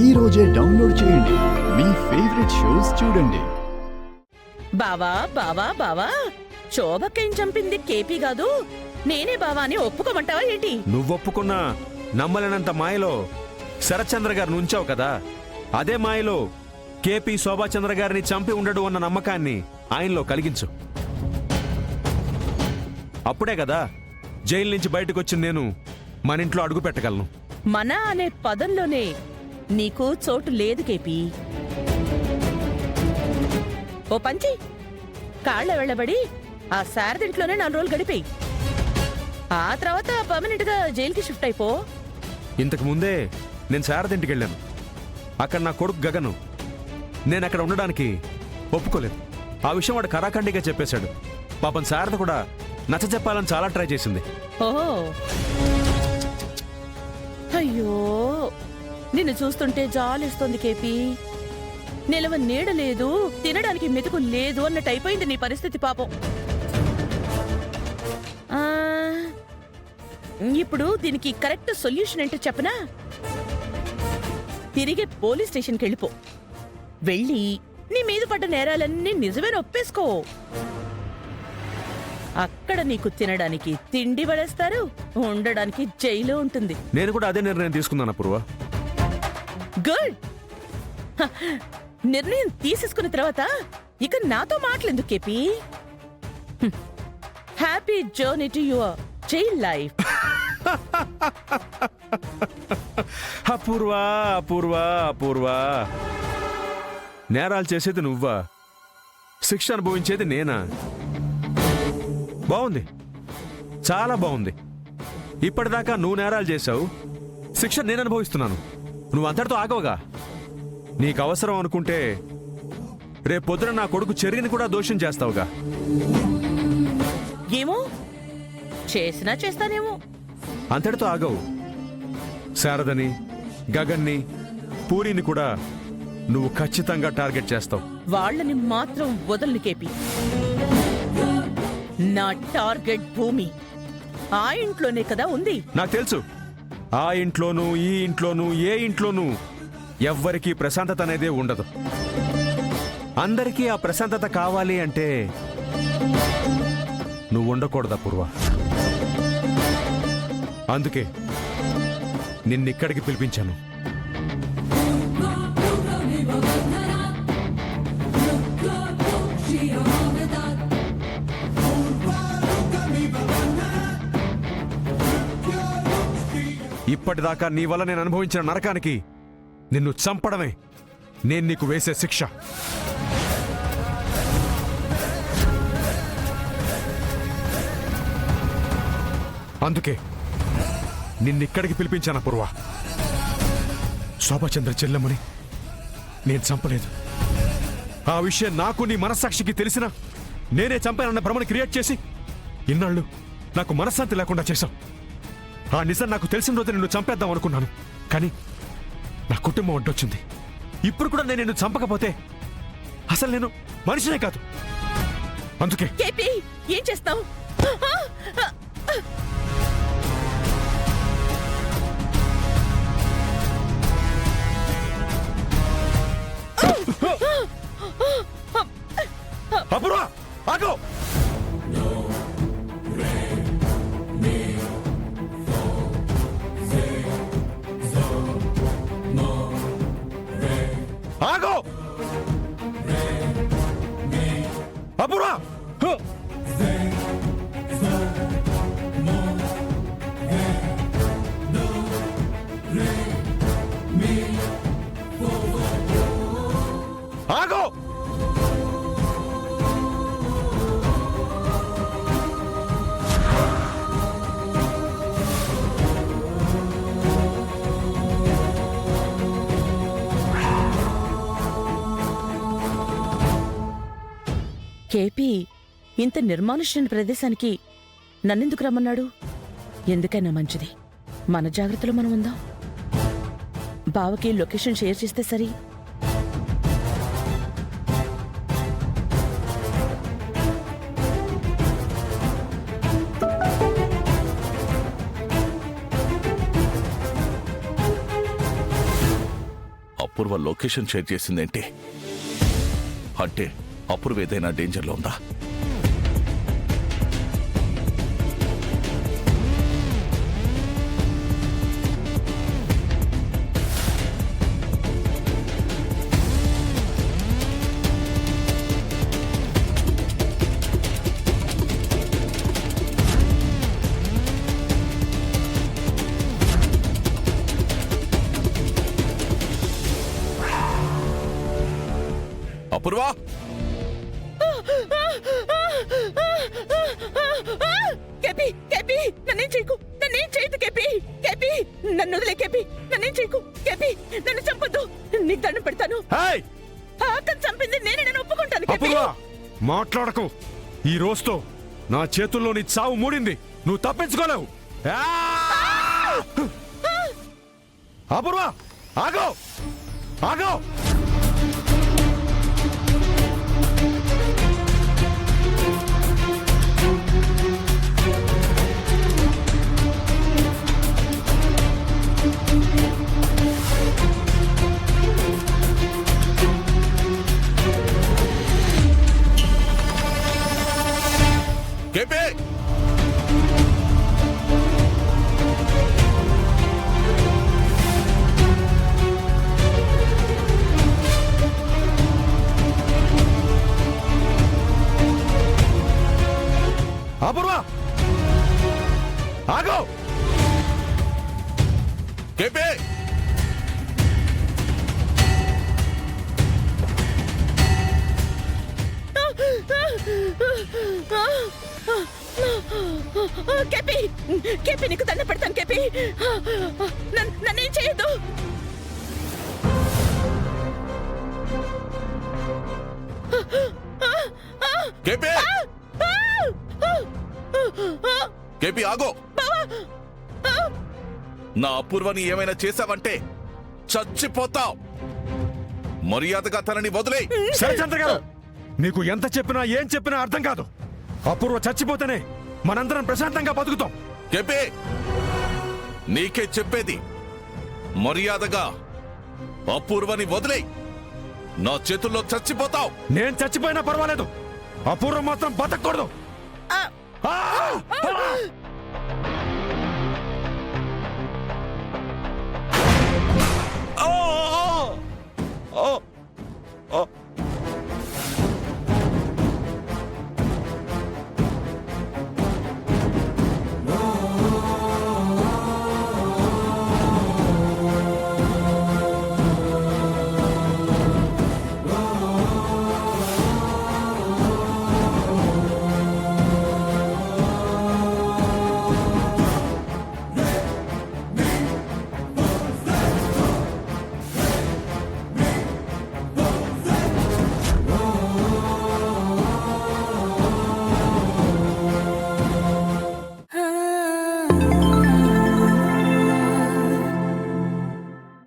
ఈ రోజే డౌన్లోడ్ చేయండి. మీ ఫేవరెట్ షోస్ చూడండి. బావా బావా బావా, శోభకేం చంపింది కేపీ కాదు, నేనే బావా అని ఒప్పుకోమంటావా ఏంటి? నువ్వొప్పుకున్నా నమ్మలేనంత మాయలో శరత్చంద్ర గారిని ఉంచావు కదా, అదే మాయలో కేపీ శోభాచంద్ర గారిని చంపి ఉండడు అన్న నమ్మకాన్ని ఆయనలో కలిగించు. అప్పుడే కదా జైలు నుంచి బయటకు వచ్చిన నేను మన ఇంట్లో అడుగు పెట్టగలను. మన అనే పదంలోనే నీకు చోటు లేదు కేపీ. ఓ పంచి, కాళ్ళ వెళ్ళబడి ఆ శారదింట్లోనే 4 రోజులు గడిపేయి. ఆ తర్వాత పర్మనెంట్ గా జైలుకి షిఫ్ట్ అయిపో. ఇంతకు ముందే నేను శారదింటికి వెళ్ళాను. అక్కడ నా కొడుకు గగను. నేను అక్కడ ఉండడానికి ఒప్పుకోలేదు. ఆ విషయం వాడు కరాఖండిగా చెప్పేశాడు. పాపం శారద కూడా నచ్చ చెప్పాలని చాలా ట్రై చేసింది. ఓహో, అయ్యో, నిన్ను చూస్తుంటే జాలిస్తుంది కేపీ. నిలవ నీడ లేదు, తినడానికి మెతుకు లేదు అన్నట్టు అయిపోయింది నీ పరిస్థితి పాపం. ఆ, ఇప్పుడు దీనికి కరెక్ట్ సొల్యూషన్ ఏంటో చెప్పనా? తిరిగి పోలీస్ స్టేషన్కి వెళ్ళిపో. వెళ్ళి నీ మీద పడ్డ నేరాలన్నీ నిజమేన ఒప్పేసుకో. అక్కడ నీకు తినడానికి తిండి పడేస్తారు, ఉండడానికి జైలు ఉంటుంది. నేను కూడా అదే నిర్ణయం తీసుకున్నాను అపూర్వ. గుడ్. నిర్ణయం తీసేసుకున్న తర్వాత ఇక నాతో మాటలెందుకు KP? Happy journey to your jail life. Apoorva Apoorva Apoorva, నేరాలు చేసేది నువ్వా, శిక్ష అనుభవించేది నేనా? బాగుంది, చాలా బాగుంది. ఇప్పటిదాకా నువ్వు నేరాలు చేశావు, శిక్ష నేను అనుభవిస్తున్నాను. నువ్వు అంతటితో ఆగవుగా. నీకు అవసరం అనుకుంటే రేపొద్దున నా కొడుకు చెర్రిని కూడా దోషం చేస్తావుగా. ఏమో చేసినా చేస్తానేమో. అంతటితో ఆగవు. శారదని, గగన్ని, పూరిని కూడా నువ్వు ఖచ్చితంగా టార్గెట్ చేస్తావు. వాళ్ళని మాత్రం వదలని కేపీ. నా టార్గెట్ భూమి ఆ ఇంట్లోనే కదా ఉంది. నాకు తెలుసు. ఆ ఇంట్లోనూ ఈ ఇంట్లోనూ ఏ ఇంట్లోనూ ఎవ్వరికీ ప్రశాంతత అనేదే ఉండదు. అందరికీ ఆ ప్రశాంతత కావాలి అంటే నువ్వు ఉండకూడదా పూర్వ? అందుకే నిన్నిక్కడికి పిలిపించాను. ఇప్పటిదాకా నీ వల్ల నేను అనుభవించిన నరకానికి నిన్ను చంపడమే నేను నీకు వేసే శిక్ష. అందుకే నిన్నిక్కడికి పిలిపించాను పూర్వ. శోభాచంద్ర చెల్లెమ్మని నేను చంపలేదు. ఆ విషయం నాకు నీ మనస్సాక్షికి తెలిసినా నేనే చంపానన్న భ్రమను క్రియేట్ చేసి ఇన్నాళ్ళు నాకు మనశ్శాంతి లేకుండా చేశావు. ఆ నిజం నాకు తెలిసిన రోజు నిన్ను చంపేద్దాం అనుకున్నాను. కానీ నా కుటుంబం అడ్డొచ్చింది. ఇప్పుడు కూడా నేను నిన్ను చంపకపోతే అసలు నేను మనిషినే కాదు. అందుకే కేపీ, ఏం చేస్తావు? అపూర్వ ఆగు. ఆగు అపూర్వ. ఆగు. కేపీ ఇంత నిర్మానుష్యమైన ప్రదేశానికి నన్నెందుకు రమ్మన్నాడు? ఎందుకైనా మంచిది, మన జాగ్రత్తలో మనం ఉందాం. బావకి లొకేషన్ షేర్ చేస్తే సరి. అపూర్వ లొకేషన్ షేర్ చేసిందేంటి? అంటే అపూర్వ ఏదైనా డేంజర్లో ఉందా? అపూర్వ, కేపీ కేపీ నన్నేం చేయకు, నన్నేం చేయదు కేపీ. కేపీ నన్ను వదిలే కేపీ, నన్నేం చేయకు కేపీ. నన్ను చంపొద్దు, నీకు దండం పెడతాను. హేయ్! ఆ అక్కను చంపింది నేనే, నేను ఒప్పుకుంటాను కేపీ. అపూర్వ, మాట్లాడకు. ఈ రోజుతో నా చేతుల్లో నీ చావు మూడింది. నువ్వు తప్పించుకోలేవు. ఆ! అపూర్వ, ఆగో, ఆగో. కేపీ! అపూర్వ, ఆగో. కేపీ! కేపీ కేపీ, నీకు దండం పెడతాను కేపీ. నన్నేం చేయొద్దు. కేపీ! కేపీ, ఆగో. నా అపూర్వని ఏమైనా చేశావంటే చచ్చిపోతావు. మర్యాదగా తనని వదిలేయ్. శరచంద్ర గారు, నీకు ఎంత చెప్పినా ఏం చెప్పినా అర్థం కాదు. అపూర్వ చచ్చిపోతేనే మనందరం ప్రశాంతంగా బతుకుతాం. కేపీ, నీకే చెప్పేది. మర్యాదగా అపూర్వని వదిలేయ్. నా చేతుల్లో చచ్చిపోతావు. నేను చచ్చిపోయినా పర్వాలేదు, అపూర్వ మాత్రం బతకూడదు. ఆ! ఆ!